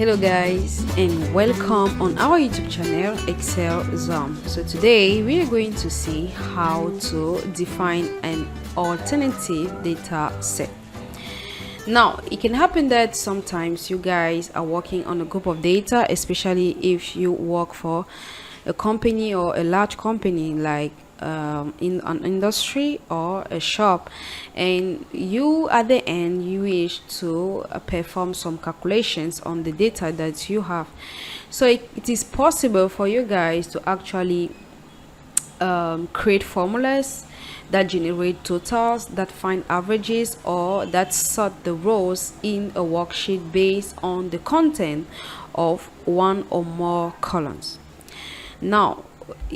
Hello guys, and welcome on our YouTube channel ExcelXam. So today we are going to see how to define an alternative data set. Now it can happen that sometimes you guys are working on a group of data, especially if you work for a company or a large company like in an industry or a shop, and you at the end you wish to perform some calculations on the data that you have. So it is possible for you guys to actually create formulas that generate totals, that find averages, or that sort the rows in a worksheet based on the content of one or more columns. Now,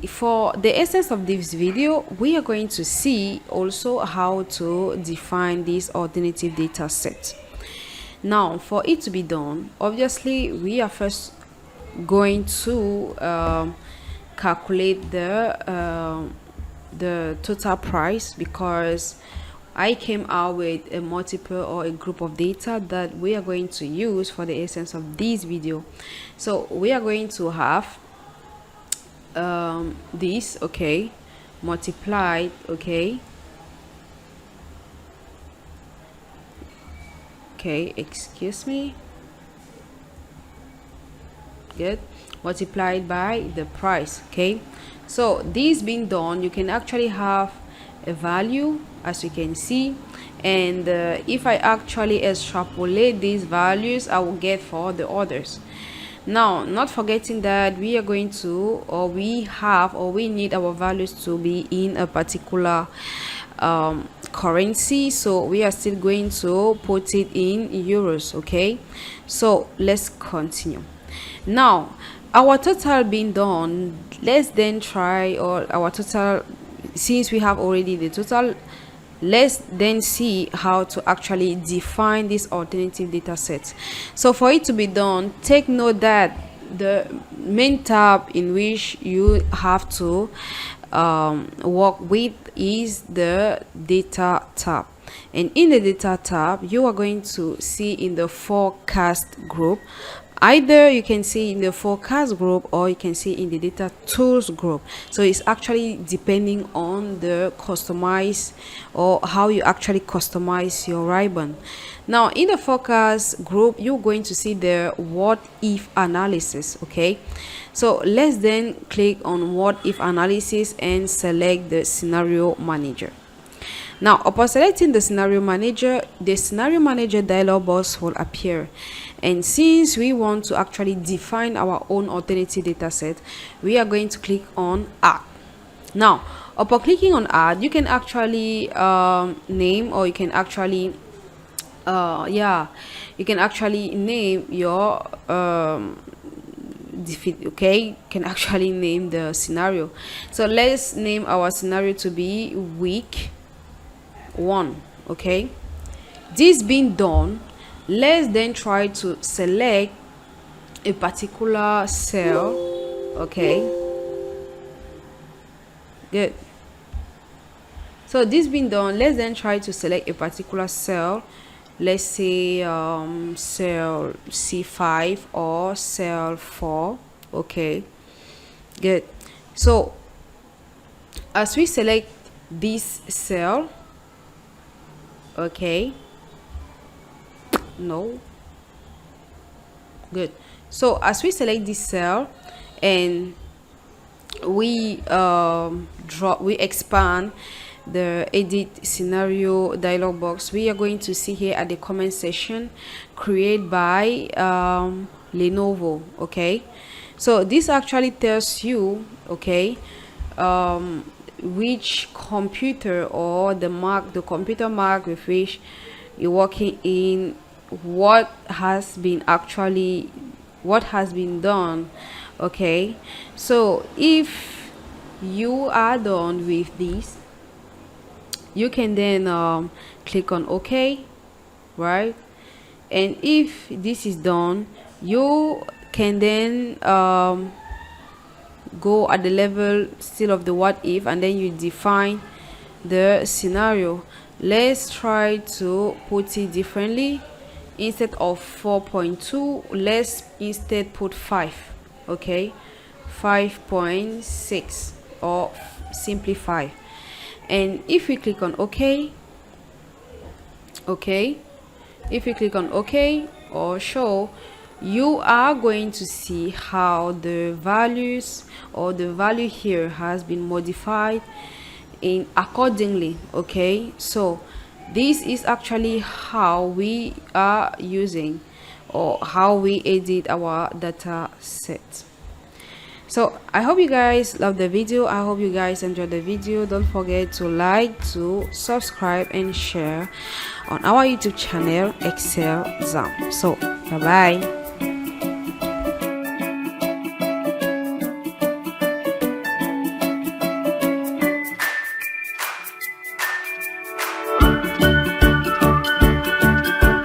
for the essence of this video, we are going to see also how to define this alternative data set. Now, for it to be done, obviously we are first going to calculate the total price, because I came out with a multiple or a group of data that we are going to use for the essence of this video. So we are going to have this, okay, multiplied, okay, excuse me, good, multiplied by the price. Okay, so this being done, you can actually have a value, as you can see, and if I actually extrapolate these values, I will get for the others. Now, not forgetting that we are going to, or we need our values to be in a particular currency, so we are still going to put it in euros. Okay, so let's continue. Now, our total being done, let's then try, or our total, since we have already the total, let's then see how to actually define this alternative data set. So for it to be done, take note that the main tab in which you have to work with is the data tab, and in the data tab you are going to see in the forecast group. Either you can see in the forecast group or you can see in the data tools group. So it's actually depending on the customize, or how you actually customize your ribbon. Now in the forecast group, you're going to see the what if analysis. Okay, so let's then click on what if analysis and select the scenario manager. Now, upon selecting the scenario manager dialog box will appear, and since we want to actually define our own alternative data set, we are going to click on add. Now, upon clicking on add, you can actually name, or you can actually name your okay, you can actually name the scenario. So let's name our scenario to be week 1. Okay, this being done, let's then try to select a particular cell. Okay, good. So this being done, let's then try to select a particular cell. Let's say cell C5 or cell 4. Okay, good. So as we select this cell, okay, no, good. So as we select this cell and we expand the edit scenario dialog box, we are going to see here at the comment section, create by Lenovo. Okay, so this actually tells you, okay, which computer, or the computer mark with which you're working in, what has been done. Okay, so if you are done with this, you can then click on OK, right? And if this is done, you can then go at the level still of the what if, and then you define the scenario. Let's try to put it differently. instead of 4.2, let's instead put 5. Okay, 5.6 or simply 5. And if we click on OK, if you click on OK or show, you are going to see how the values or the value here has been modified in accordingly. Okay, so this is actually how we are using or how we edit our data set. So I hope you guys love the video. I hope you guys enjoyed the video. Don't forget to like, to subscribe and share on our YouTube channel, ExcelXam. So bye bye.